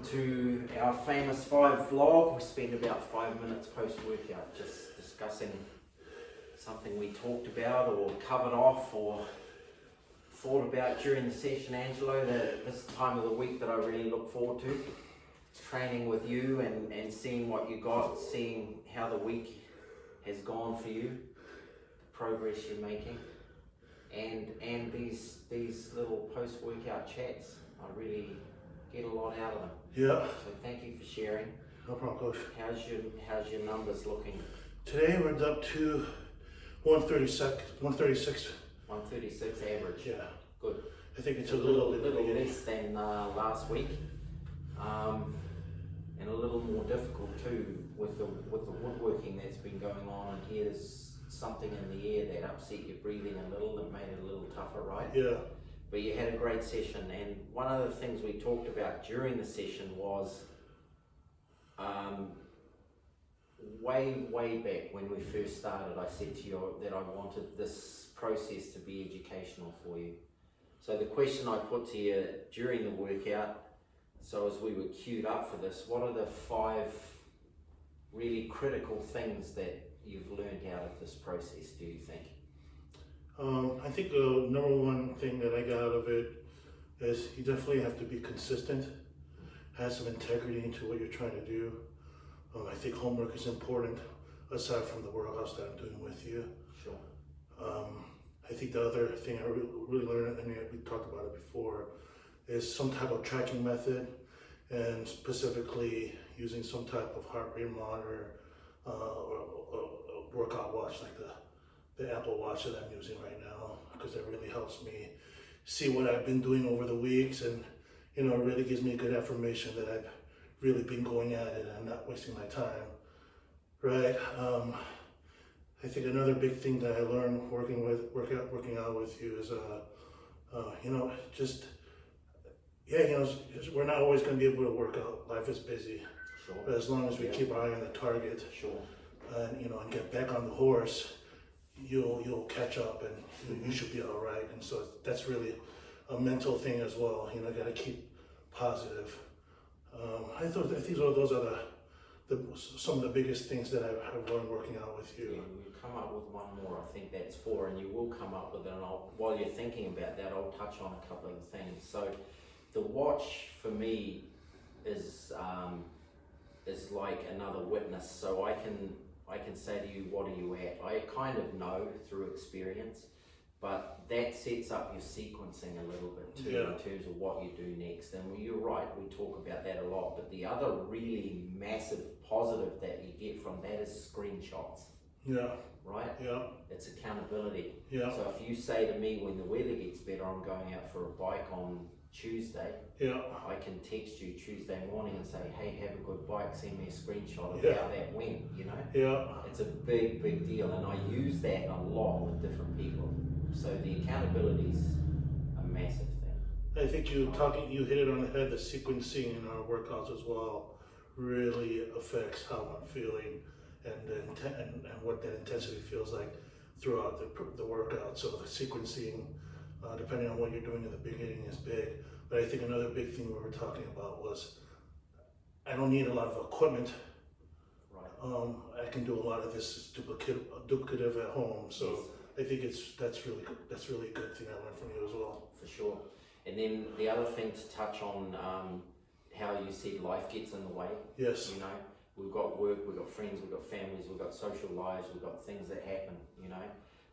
to our famous 5 vlog. We spend about 5 minutes post-workout just discussing something we talked about or covered off or thought about during the session, Angelo. This time of the week that I really look forward to. Training with you and seeing what you got, seeing how the week has gone for you, the progress you're making, and these little post-workout chats. I really get a lot out of them. Yeah. So thank you for sharing. No problem, Coach. How's your numbers looking? Today we're up to 136. 136 average. Yeah. Good. I think it's a little less than last week, and a little more difficult too with the woodworking that's been going on. And here's something in the air that upset your breathing a little, that made it a little tougher, right? Yeah. But you had a great session, and one of the things we talked about during the session was way back when we first started, I said to you that I wanted this process to be educational for you. So the question I put to you during the workout, so as we were queued up for this, what are the 5 really critical things that you've learned out of this process, do you think? I think the number one thing that I got out of it is you definitely have to be consistent, have some integrity into what you're trying to do. I think homework is important aside from the workouts that I'm doing with you. Sure. I think the other thing I really learned, and we talked about it before, is some type of tracking method, and specifically using some type of heart rate monitor or workout watch like the Apple Watch that I'm using right now, because it really helps me see what I've been doing over the weeks, and it really gives me a good affirmation that I've really been going at it and I'm not wasting my time, right? I think another big thing that I learned working out with you is, we're not always going to be able to work out. Life is busy. Sure. But as long as we keep our eye on the target, sure, and get back on the horse, you'll catch up, and you should be all right. And so that's really a mental thing as well. Got to keep positive. I think those are some of the biggest things that I've learned working out with you. Yeah, we'll come up with one more. I think that's 4, and you will come up with it. And while you're thinking about that, I'll touch on a couple of the things. So the watch for me is like another witness. So I can say to you, what are you at? I kind of know through experience, but that sets up your sequencing a little bit too, in terms of what you do next. And you're right, we talk about that a lot, but the other really massive positive that you get from that is screenshots. Yeah. Right? Yeah. It's accountability. Yeah. So if you say to me, when the weather gets better, I'm going out for a bike on Tuesday, I can text you Tuesday morning and say, hey, have a good bike, send me a screenshot of how that went, Yeah. It's a big deal, and I use that a lot with different people. So the accountability is a massive thing. I think you hit it on the head. The sequencing in our workouts as well really affects how I'm feeling and what that intensity feels like throughout the workout. So the sequencing, depending on what you're doing in the beginning, is big. But I think another big thing we were talking about was I don't need a lot of equipment. Right. I can do a lot of this duplicative at home. So. Yes. I think that's really a good thing I learned from you as well. For sure. And then the other thing to touch on, how you said life gets in the way. Yes. We've got work, we've got friends, we've got families, we've got social lives, we've got things that happen,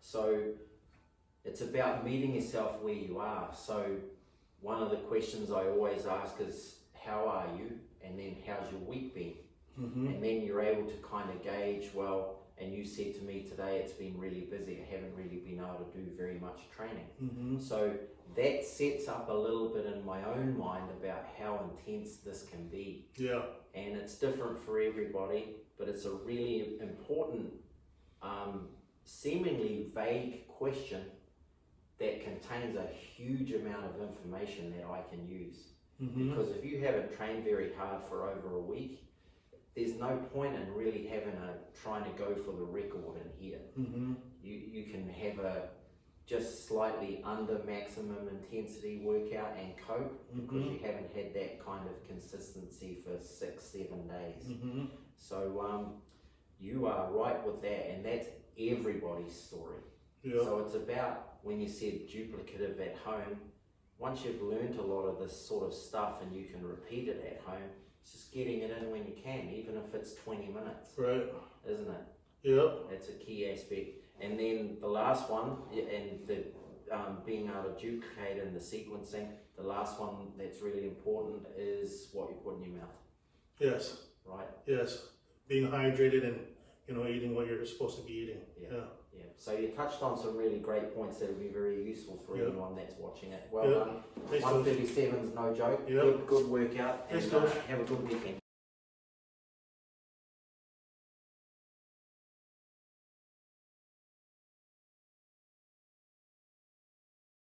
So it's about meeting yourself where you are. So one of the questions I always ask is, how are you? And then how's your week been? Mm-hmm. And then you're able to kind of gauge, and you said to me today, it's been really busy. I haven't really been able to do very much training. Mm-hmm. So that sets up a little bit in my own mind about how intense this can be. Yeah. And it's different for everybody, but it's a really important, seemingly vague question that contains a huge amount of information that I can use. Mm-hmm. Because if you haven't trained very hard for over a week, there's no point in really trying to go for the record in here. Mm-hmm. You can have just slightly under maximum intensity workout and cope because you haven't had that kind of consistency for 6-7 days. So you are right with that, and that's everybody's story. So it's about, when you said duplicative at home, once you've learned a lot of this sort of stuff and you can repeat it at home, it's just getting it in when you can, even if it's 20 minutes. Right. Isn't it? Yep. That's a key aspect. And then the last one, and the being able to duplicate in the sequencing, the last one that's really important is what you put in your mouth. Yes. Right? Yes. Being hydrated and, you know, eating what you're supposed to be eating. Yeah. So you touched on some really great points that will be very useful for anyone that's watching it. Well done. 137's no joke. Good workout, and have a good weekend.